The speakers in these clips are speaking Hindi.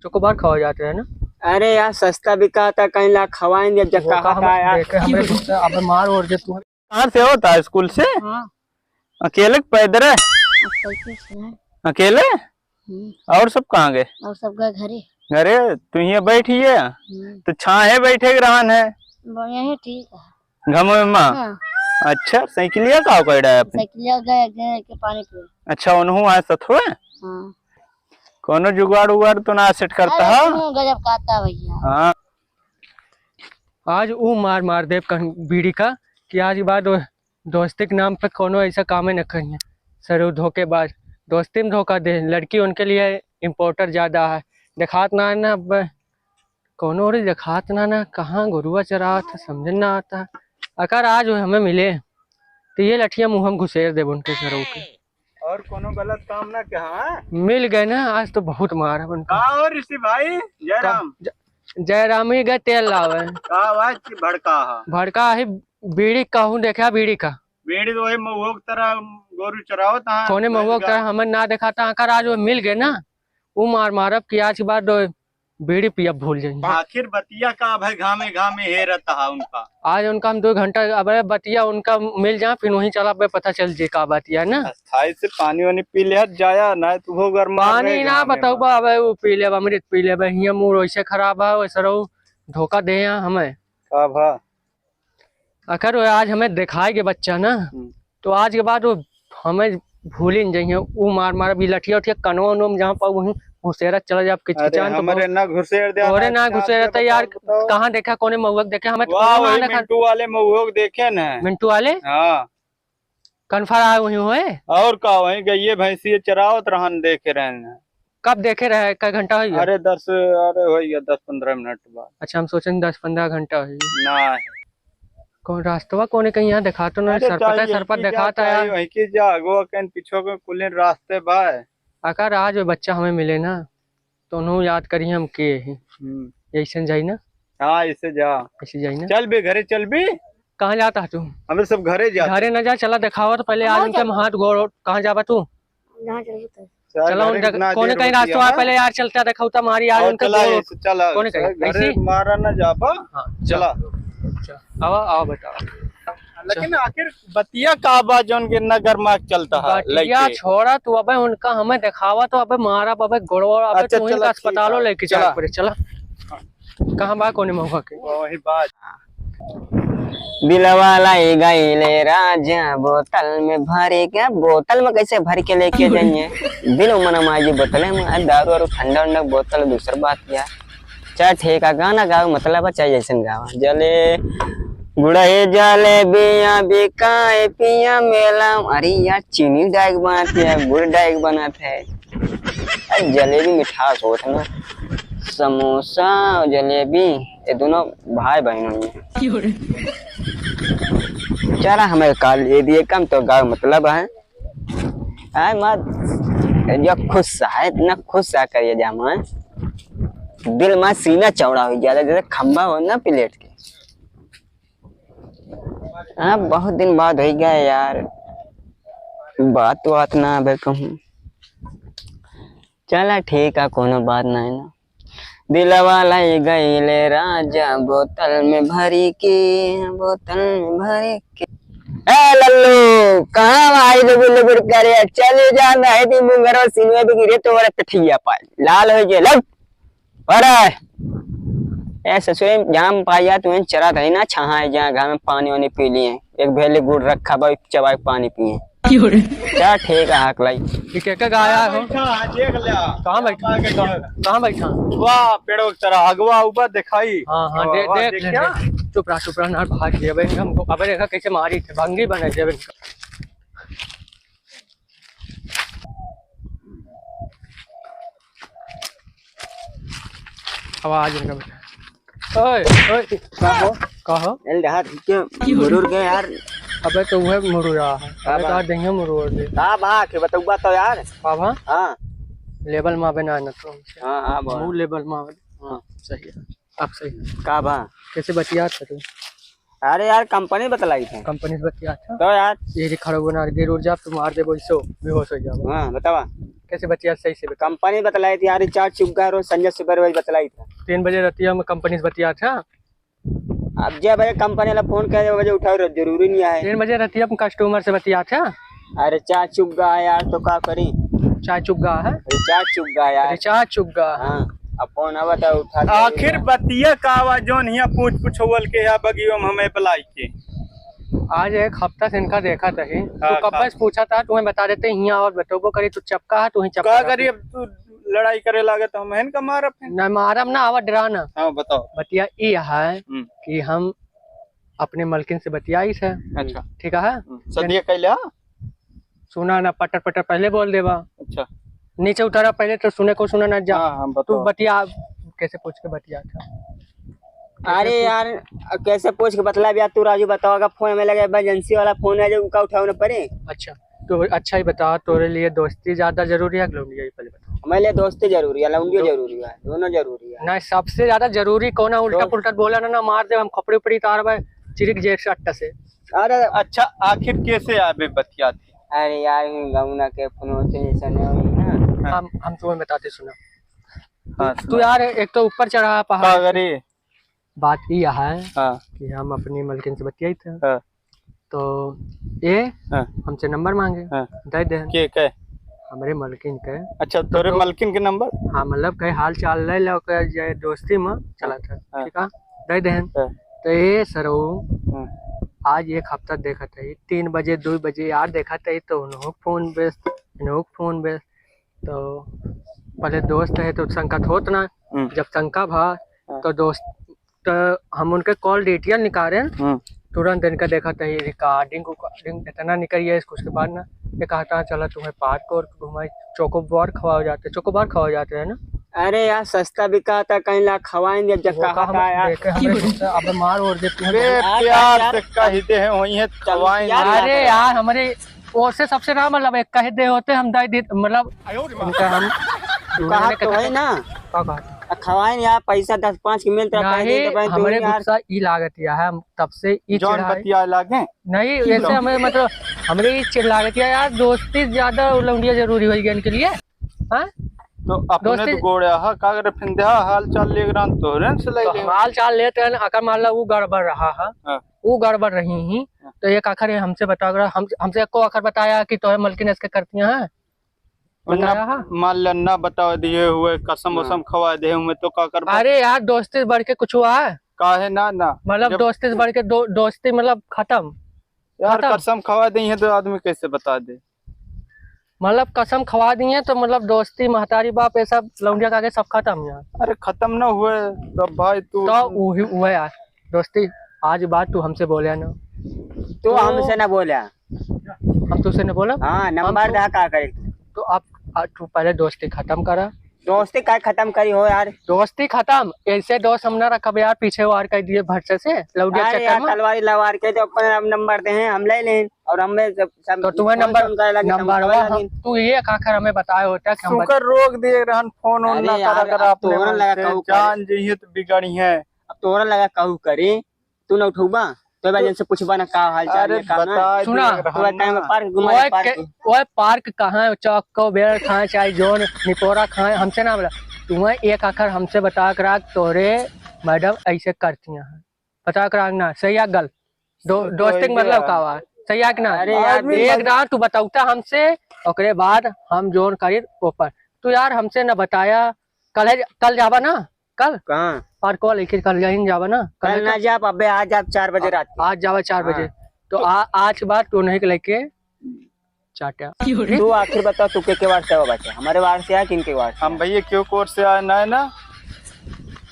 चोकोबार खावा जाते हैं ना। अरे यार सस्ता बिका था, कहीं ला खवाएंगे जब कहा था यार। अब मार और जे तू कहाँ से होता है? स्कूल से? हाँ। अकेले पैदल है? अकेले? और सब कहाँ गए? और सब गए घरे। घरे? तू यहाँ बैठी है तो छाहे बैठे ग्रहण है यही ठीक है। घमो में माँ। हाँ। अच्छा साइकिलिया का कह है साइकिलिया गए के पानी पे। अच्छा उन्हों आए सत हुए। हाँ। कोनो जुगाड़ उगाड़ तो ना सेट करता है? गजब काटा भैया। हाँ आज वो मार मार देव बीड़ी का कि आज के बाद दोस्ती के नाम पे कोनो ऐसा काम न करिए सर। धोखेबाज दोस्ती में धोखा दे, लड़की उनके लिए इम्पोर्टर ज्यादा है। देखात ना है ना अब कोनो और देखात ना कहाँ गुरुआ चरा था समझ ना आता। अगर आज हमें मिले तो ये लठिया मुँह हम घुसेर देव उनके सरों के। और कोनो गलत काम ना कहा मिल गए ना आज तो बहुत मार है उनका। और ऋषि भाई जयराम जयराम ही गए तेल लावे भड़का है बीड़ी कहूँ देखा बीड़ी का बेड़ी तो वही महुआ की तरह गोरू चराओ था कोने महुआ की तरह हमें ना देखा था। आकर आज वो मिल गए ना वो मार मारब कि आज के बाद बीड़ी पिया भूल जाएंगे। आखिर बतिया का भाई घामे घामे हे रहता है उनका। आज उनका हम 2 घंटा अब बतिया उनका मिल जाए फिर वहीं चला पे पता चल जे का बतिया ना। स्थाई से पानी वानी पी ले जाया ना तू हो गर्म पानी ना बताऊ बा अब वो पी ले अमृत पी ले हिया मुंह वैसे खराब है वैसे रहो धोखा दे हमें का भा। अगर आज हमें दिखाएगे बच्चा ना तो आज के बाद वो हमें भूल ही नहीं जाइए। वो मार मार भी लठिया उठिया कनो वनो में जहाँ पर वहीं घुसेरा चला जाए किचन तो हमारे ना घुसेर दे और ना घुसेरा तो यार कहाँ देखा कोने महुआ देखे हमें मिंटू वाले महुआ देखे ना मिंटू वाले। हाँ कन्फर्म आए वही हुए और का वही गई भैंसी चरावत रहन देखे रहे। कब देखे रहे कई घंटा हुई? अरे 10-15 मिनट बाद। अच्छा हम सोचे 10-15 घंटा हुई ना कौन रास्तवा कोने कहीं यहाँ देखा तो ना सरपत दिखाता यार वही की जागो कहीं पीछो के कुल रास्ते भाई। अगर आज वो बच्चा हमें मिले ना तो उन्होंने याद करिए हम के ऐसे जाई ना। हाँ ऐसे जा ऐसे जाई ना। चल भी घरे चल भी। कहाँ जाता है तू? हमें सब घरे जा। घरे न जा चला दिखावा तो पहले आज उनके हाथ गोड़ कहाँ जाबा तू? चलो कोने कहीं रास्ता पहले यार चलता दिखाऊ तो हमारी आज उनका चला कोने कहीं मारा न जाबा। चला आओ बताओ। लेकिन आखिर बतिया का बा जौन के नगर में चलता है बतिया छोड़ा तू अबे उनका हमें दिखावा तो अबे मारा अबे गोड़वा अबे तू इनका अस्पतालों लेके चला पड़े। चला कहाँ बा कोने मौका के वही बात। दिलवा लाई गईले राजा बोतल में भरे क्या बोतल में कैसे भर के लेके जाइए दिल मन माजी बोतल में दारू और ठंडा ठंडा बोतल दूसरी बात क्या चाहे ठेका गाना गाओ मतलब चाहिए ऐसा गावा जले गुड़े जले बिया बिकाए पिया मेला। अरे यार चीनी डाइग बनाते हैं गुड़ डाइग बनाते हैं जलेबी मिठास होता है ना। समोसा और जलेबी ये दोनों भाई बहनों में चला हमें काल ये दिए कम तो गाँव मतलब है मत खुश है इतना खुश सा करिए जामा दिल में सीना चौड़ा हो जाता जैसे खंबा हो ना प्लेट के। हाँ बहुत दिन बाद हो गया यार बात ना अब कहूँ। चला ठीक है कोनो बात नहीं ना। दिलवा लाई गईले राजा बोतल में भरी के ए लल्लू कहाँ आई लुबुर करे चले जाना है दी मुंगरो सिनवे भी गिरे तो और तठिया पाल लाल हो गए लग अरे ऐसे स्वयं जाम पाया तुम्हें चरा था ना छहा जहाँ घर में पानी वानी पी लिए एक भेले गुड़ रखा भाई चबाई पानी पिए क्या ठीक है हाक लाई गाया हो कहाँ बैठा वाह पेड़ों की तरह अगवा ऊपर दिखाई। हाँ देख चुप रहा ना भाग गया भाई हमको अब देखा कैसे मारी थे भंगी बने थे आवाज ओए कहो मुरुर गए यार। अबे तो वह मुरुरा है अबे तो देंगे मुरुर दे हां बा के बताऊबा तो यार बाबा। हां लेवल में बना न तो हां वो लेवल में हां सही है अब सही का बा कैसे बतिया था तू? अरे यार कंपनी बतलाई थी कंपनी से बतिया था तो यार ये खड़ा बना गिर उड़ जा तो मार दे बोल सो बेहोश हो जाओ। हां बतावा कैसे बतिया सही से बता। कंपनी बतलाई थी यार, रिचार्ज चुप गया रोज संजय सुपर रोज बतलाई था। 3 बजे रतिया में कंपनी से बतिया था। अब जब भाई कंपनी वाला फोन करे बजे उठाओ, जरूरी नहीं है। 3 बजे रतिया में कस्टमर से बतिया था। अरे रिचार्ज चुप गया यार, तो क्या करी? चाय चुप गया है, रिचार्ज चुप गया यार। रिचार्ज चुप गया। हाँ, अब फोन आवा था उठा। आखिर बतिया का आवाज जोन हिया पूछ होवल के या बगियो में हमें बुलाई के। आज 1 हफ्ता से इनका देखा था ही। हाँ, तू कब बस पूछा था, तुम्हें बता देते हिया और बतोबो करी। तू चपका है, तू ही चपका का करी? अब तू लड़ाई करे लागे तो हम हन का मारब है। न मारम ना आवा डराना। हाँ बताओ। बतिया ये है कि हम अपने मलकिन से बतियाई है। अच्छा ठीक है, सदिया कैला। सुना ना पटर पटर पहले बोल देवा। अच्छा नीचे उतारा पहले तो सुने को सुना ना जा। हाँ तू बताओ। बतिया कैसे पूछ के बतिया था। अरे यार कैसे पूछ के बतला यार, तू राजू बताओ। अगर फोन में लगे इमरजेंसी वाला फोन है जो उनका उठाओ ना पड़े। अच्छा तो अच्छा ही बता, तोरे लिए दोस्ती ज्यादा जरूरी है कि लौंडिया? ये पहले बता। हमारे लिए दोस्ती जरूरी है, लौंडियो जरूरी है, दोनों जरूरी है। ना सबसे ज्यादा जरूरी कौन है? उल्टा पुल्टा बोला ना मार दे हम खपड़ी उपड़ी तार भाई चिरिक जेठ से अट्टा से। अरे अच्छा आखिर कैसे आबे बतिया थी? अरे यार गौना के फोन से निशाने हुई ना। हम तुम्हें बताते सुना। हाँ तू यार एक तो ऊपर चढ़ा पहाड़। का करे? बात ये है हाँ कि हम अपनी मलकिन से बतियाई थे। हाँ तो ये हाँ हमसे नंबर मांगे। हाँ। दे दे के हमारे मलकिन के। अच्छा तोरे मलकिन के नंबर? हाँ मतलब कहीं हाल चाल ले लो के दोस्ती में चला था। ठीक है, दे दे। तो ये सरो आज 1 हफ्ता देखा था, 3 बजे 2 बजे यार देखा था तो उन्होंने फोन व्यस्त, इन्होंने फोन व्यस्त। तो पहले दोस्त है तो संकट होत ना। जब शंका भा तो दोस्त तो हम उनके कॉल डिटेल निकाले, तुरंत इनका देखा था ये रिकॉर्डिंग इतना निकल है। उसके बाद ना ये कहता चला तुम्हें पार्क और घुमाई, चोकोबार खवा जाते, चोकोबार खवा जाते है ना। अरे यार सस्ता भी कहा था, कहीं ला खवाएंगे जब कहा था यार। अब मार और दे प्यार से कहते हैं वही है खवाएंगे। अरे यार हमारे और से सबसे ना मतलब एक कह दे होते हम दाई दे मतलब उनका हम कहा तो है ना खवाएं यार, पैसा 10-5 की मिलता है। हमारे गुस्सा ई लागत है तब से ई जॉन बतिया लागे नहीं वैसे हमें मतलब हमारे ई चिड़ लागत है यार। दोस्ती ज्यादा लौंडिया जरूरी हो गया इनके लिए। हाँ तो अपने तो गोड़े हा कागर फिंदे हाल चाल ले ग्रान तो रेन से ले ले हाल चाल लेते हैं। अगर मान लो वो गड़बड़ रहा है, वो गड़बड़ रही ही तो एक आखिर हमसे बता हमसे को आखिर बताया कि तो मलकिन इसके करती हैं। मान ल ना बता दिए हुए कसम वसम खवा दे हुए तो का कर। अरे यार दोस्ती बढ़ के कुछ हुआ है? काहे ना ना मतलब दोस्ती से बढ़ के दोस्ती मतलब खत्म यार। कसम खवा दी है तो आदमी कैसे बता दे? मतलब कसम खवा दी है तो मतलब दोस्ती महतारी बाप ये सब लौंडिया का आगे सब खत्म यार। अरे खत्म ना हुए तो भाई तू तो हुआ यार दोस्ती। आज बात तू हमसे बोले ना, तो हमसे ना बोला, हम तुझसे न बोला। हाँ नंबर दा का करे। तो अब तू पहले दोस्ती खत्म करा। दोस्ती का खत्म करी हो यार? दोस्ती खत्म ऐसे दोस्त हम ना रखब यार। पीछे वार कर दिए भरसे से लौडिया चक्कर में। तलवारी लवार के जो अपन नंबर दे हैं हम ले लें और हमें सब तो तुम्हें नंबर तू ये आखिर हमें बताया होता है कि हम सुकर रोक दिए रहन फोन ऑन ना करा कर आप तोरण लगा कहू जान जइए तो बिगड़ी है। अब तोरण लगा कहू करे तू ना उठूबा तो वजह से पूछबा ना का हाल चाल है का ना। सुना तो टाइम पार्क घुमाए ओए पार्क कहाँ है? चौक को बेर खाए चाहे जोन निपोरा खाए हमसे ना बोला। तुम्हें एक आखिर हमसे बता कर तोरे मैडम ऐसे करती हैं बता कर ना सही है गल दोस्ती मतलब का हुआ सही है कि ना? अरे यार एक रात तू बताऊता हमसे ओकरे बाद हम जोन करी ऊपर। तू यार हमसे न बताया। कल जावा ना? कल कहाँ पार्क को लेकर कल यहीं जावा ना? कल ना जा अबे आज आप 4 बजे रात आज जावा 4 बजे। तो आज बात तू नहीं लेके चाटा। तू आखिर बता तू के वार्ड से बच्चा हमारे वार्ड से है किनके वार्ड? हम भैया क्यों कोर्ट से आए ना है ना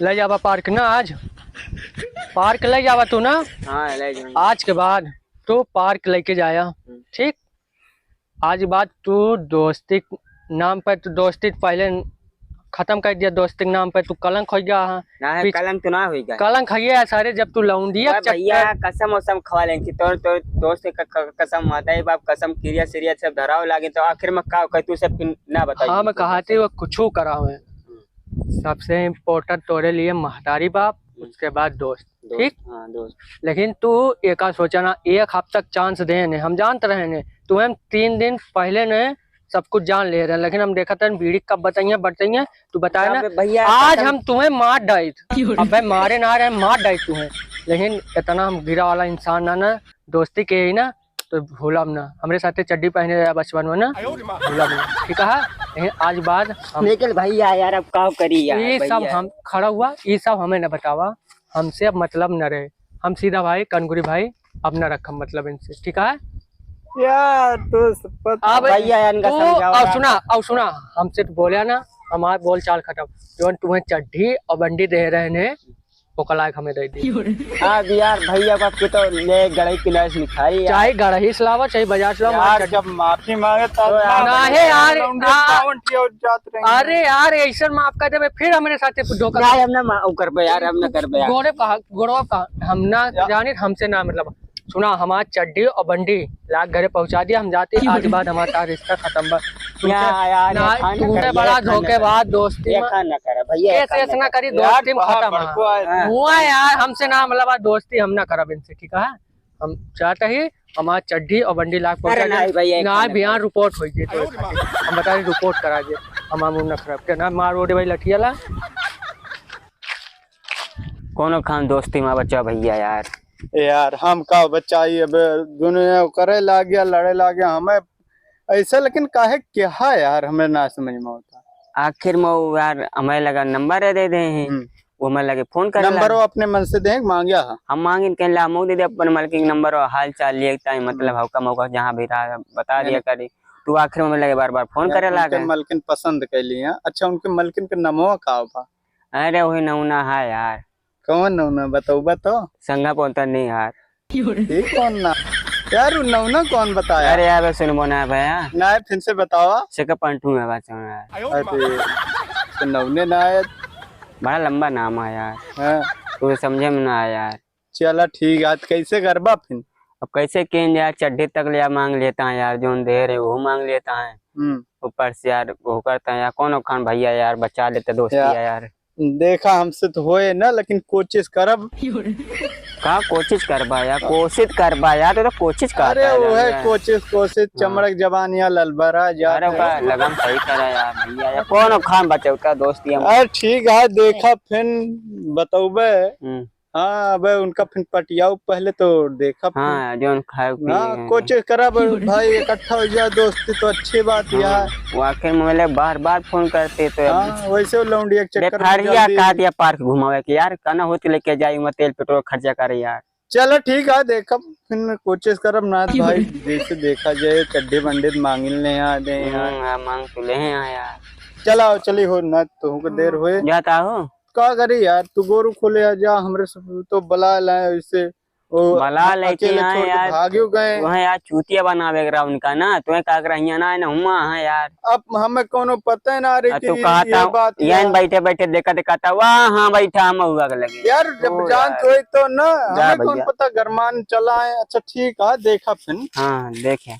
ले जावा पार्क ना। आज पार्क ले जावा तू ना। हाँ ले जाऊंगा। आज के बाद तू पार्क लेके जाया ठीक। आज बात तू दोस्ती नाम पर तू दोस्ती पहले खत्म कर दिया। दोस्ती के नाम पे तू कलंक हो गया है ना है कलंक तो ना होगा। कलंक है सारे जब तू लौंडिया भैया कसम वसम खवा लेंगे तो दोस्त कसम माता है बाप कसम क्रिया सीरिया सब धराव लागे तो आखिर में का तू सब ना बता। हाँ मैं कहते वो कुछ करा हुए। सबसे इम्पोर्टेंट तोरे लिए महतारी बाप उसके बाद दोस्त ठीक। हाँ दोस्त लेकिन तू एक सोचा ना 1 हफ्ता तक चांस दे ने हम जानते रहे ने तुम्हें 3 दिन पहले ने सब कुछ जान ले रहे हैं, लेकिन हम देखा था बीड़ी कब बताइए तू बताया ना भैया आज हम तुम्हें मार डाई। अब भाई मारे ना रहे मार डाई तुम्हें, लेकिन इतना हम गिरा वाला इंसान ना दोस्ती के ही ना तो भूलम ना। हमारे साथ चड्डी पहने रहे बचपन में ना, भूलम ना, ठीक है। लेकिन आज बाद हम निकल भैया यार, अब का करी यार ये सब भैया। हम खड़ा हुआ, ये सब हमें न बतावा, हमसे अब मतलब न रहे। हम सीधा भाई कनगुरी भाई अब न रखम मतलब इनसे, ठीक है। यार तो अब भैया इनका तू समझाओ अब सुना हमसे तो बोलिया ना, हमारा बोल चाल खत्म। जो तुम्हें चड्ढी और बंडी दे रहे ने वो कलाक हमें दे दी। अब यार भैया का के तो ले गड़ई किलास लिखाई यार। चाहे गढ़ही सलावा चाहे बाजार सलावा यार जब माफी मांगे तब नाहे यार, जात रहे। अरे यार ऐसा माफ कर दे फिर हमारे साथ धोखा यार हम ना कर पे यार, हम ना कर पे यार। गोरे कहा गोरवा कहा हम ना जाने हमसे ना मतलब। सुना हमारा चड्डी और बंडी लाख घरे पहुंचा दिया, हम जाते आज बाद हमारा रिश्ता खत्म बा। यार तूने बड़ा धोखेबाज दोस्ती में ना कर भैया, ऐसे ऐसा ना करी, दोस्ती में खत्म हुआ यार। हमसे ना मतलब दोस्ती हम ना करब इनसे, ठीक है। हम चाहते ही हमारा चड्डी और बंडी लाख पहुंचा दिया ना, बिहार रिपोर्ट हो गई तो हम बता रहे रिपोर्ट करा दिए हमारा मुंह न खराब के ना मार ओडे भाई लठियाला कोनो खान दोस्ती में बच्चा भैया यार। यार हम का बचाई अब दुनिया करे ला गया, लड़े ला गया हमें ऐसा, लेकिन काहे क्या यार हमें ना समझ में होता। आखिर में वो यार हमें लगा नंबर दे दे हैं, वो हमें लगे फोन कर नंबर वो अपने मन से दे मांगया है, हम मांगे कह ला मुँह दे दे अपन मालकिन नंबर और हाल चाल लिए मतलब हौका मौका जहाँ भी रहा बता दिया करी। तू आखिर में लगे बार बार फोन करे ला उनके मलकिन पसंद कर लिया। अच्छा उनके मलकिन का नमो का बा? अरे वही नौना है यार। कौन नौना बताओ संगा पोता नहीं यार। ठीक कौन ना यार, नौना कौन बताया? अरे यार सुन बोना भैया ना फिर से बतावा। सिक्का पंटू में बात सुन अरे तो नौने ना आया, बड़ा लंबा नाम है यार, हाँ। तू समझे में ना आया यार। चला ठीक है, कैसे करबा फिर? अब कैसे केन यार चड्ढे तक लिया मांग लेता है यार, जो दे रहे वो मांग लेता है ऊपर से यार वो करता है यार। कौन खान भैया यार बचा लेते दोस्ती यार। देखा हमसे तो होए ना, लेकिन कोशिश करब। का कोशिश करबा यार, कोशिश करबा यार, तो कोशिश कर। अरे वो है कोशिश चमड़क जबानिया ललबरा जा। अरे लगन सही करा यार भैया यार, कौन खान बचा का दोस्ती है। अरे ठीक है देखा फिर बताऊबे। हाँ अब उनका फिर पटियाऊ पहले तो देखा। हाँ जो खाए कोशिश करब भाई, इकट्ठा हो जाए दोस्ती तो अच्छी बात यार। वो आखिर में बार बार फोन करते तो वैसे लौंडी एक चक्कर का दिया पार्क घुमावे के यार, कहना होती लेके जाई मैं तेल पेट्रोल खर्चा करे यार। चलो ठीक है देखा फिर कोशिश करब ना भाई। जैसे देखा जाए चड्डी बंडी मांगिल नहीं आ दे मांग तो ले यार। चलाओ चली हो ना तो देर हुए जाता हो का करी यार, तू गोरू खोले आ जा हमरे तो बला लाए इससे बला लेके आए यार। भाग्यो गए वहाँ यार चूतिया बनावे करा उनका ना, तुम्हें का करा ना ना हुआ है यार। अब हमें कोनो पता है ना रे तू कहता यहाँ बैठे बैठे देखा देखा वाह हाँ बैठा हम हुआ लगे यार, जब जान तो ना हमें कौन पता गरमान चला है। अच्छा ठीक है देखा फिर। हाँ देखे